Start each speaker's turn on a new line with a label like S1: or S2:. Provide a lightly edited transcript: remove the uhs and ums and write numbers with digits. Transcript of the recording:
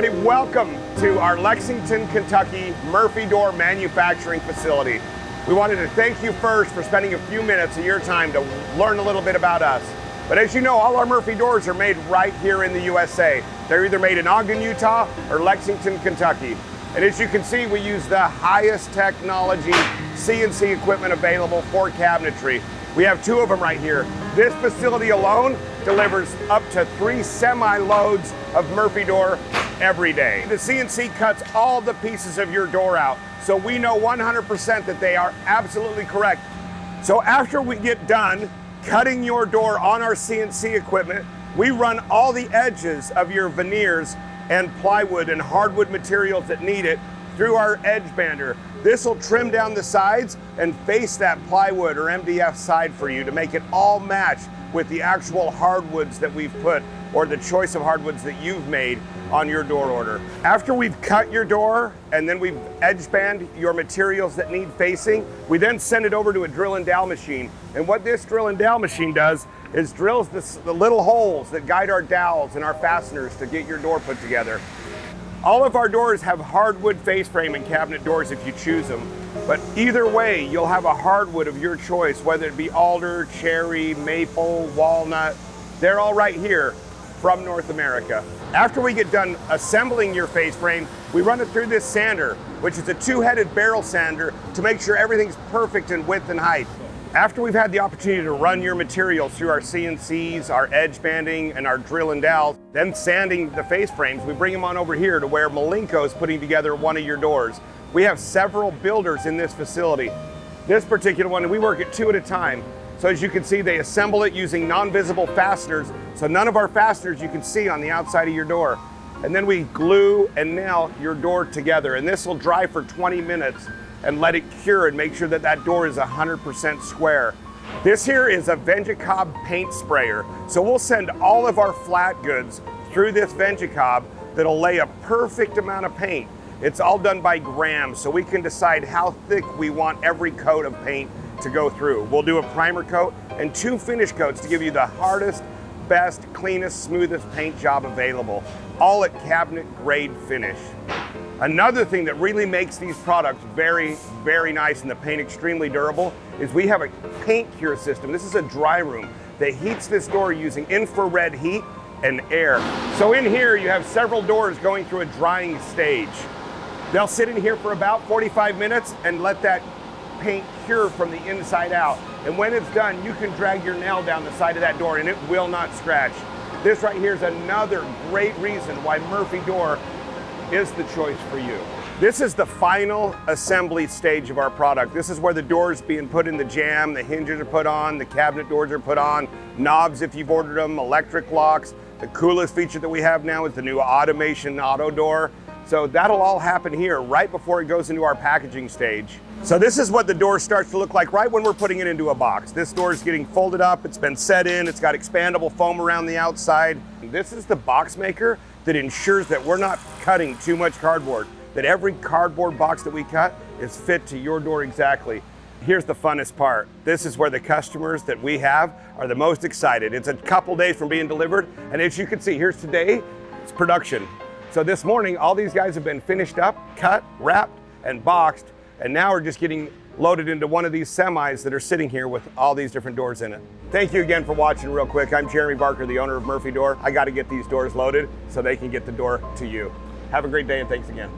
S1: Hey, welcome to our Lexington, Kentucky Murphy Door manufacturing facility. We wanted to thank you first for spending a few minutes of your time to learn a little bit about us. But as you know, all our Murphy doors are made right here in the USA. They're either made in Ogden, Utah or Lexington, Kentucky. And as you can see, we use the highest technology CNC equipment available for cabinetry. We have two of them right here. This facility alone delivers up to 3 semi-loads of Murphy door every day. The CNC cuts all the pieces of your door out, so we know 100% that they are absolutely correct. So after we get done cutting your door on our CNC equipment, we run all the edges of your veneers and plywood and hardwood materials that need it through our edge bander. This will trim down the sides and face that plywood or MDF side for you to make it all match with the actual hardwoods that we've put, or the choice of hardwoods that you've made on your door order. After we've cut your door and then we've edge band your materials that need facing, we then send it over to a drill and dowel machine. And what this drill and dowel machine does is drills the little holes that guide our dowels and our fasteners to get your door put together. All of our doors have hardwood face frame and cabinet doors if you choose them, but either way, you'll have a hardwood of your choice, whether it be alder, cherry, maple, walnut. They're all right here from North America. After we get done assembling your face frame, we run it through this sander, which is a 2-headed barrel sander to make sure everything's perfect in width and height. After we've had the opportunity to run your materials through our CNCs, our edge banding, and our drill and dowels, then sanding the face frames, we bring them on over here to where Malenko is putting together one of your doors. We have several builders in this facility. This particular one, we work at 2 at a time. So as you can see, they assemble it using non-visible fasteners, so none of our fasteners you can see on the outside of your door. And then we glue and nail your door together, and this will dry for 20 minutes and let it cure and make sure that that door is 100% square. This here is a Venjacob paint sprayer. So we'll send all of our flat goods through this Venjacob that'll lay a perfect amount of paint. It's all done by grams, so we can decide how thick we want every coat of paint to go through. We'll do a primer coat and 2 finish coats to give you the hardest, best, cleanest, smoothest paint job available, all at cabinet grade finish. Another thing that really makes these products very, very nice and the paint extremely durable is we have a paint cure system. This is a dry room that heats this door using infrared heat and air. So in here you have several doors going through a drying stage. They'll sit in here for about 45 minutes and let that paint cure from the inside out. And when it's done, you can drag your nail down the side of that door and it will not scratch. This right here is another great reason why Murphy door is the choice for you. This is the final assembly stage of our product. This is where the doors being put in the jamb, the hinges are put on, the cabinet doors are put on, knobs if you've ordered them, electric locks. The coolest feature that we have now is the new automation auto door. So that'll all happen here right before it goes into our packaging stage. So this is what the door starts to look like right when we're putting it into a box. This door is getting folded up, it's been set in, it's got expandable foam around the outside. This is the box maker that ensures that we're not cutting too much cardboard, that every cardboard box that we cut is fit to your door exactly. Here's the funnest part. This is where the customers that we have are the most excited. It's a couple days from being delivered, and as you can see, here's today, it's production. So this morning, all these guys have been finished up, cut, wrapped, and boxed, and now we're just getting loaded into one of these semis that are sitting here with all these different doors in it. Thank you again for watching real quick. I'm Jeremy Barker, the owner of Murphy Door. I got to get these doors loaded so they can get the door to you. Have a great day and thanks again.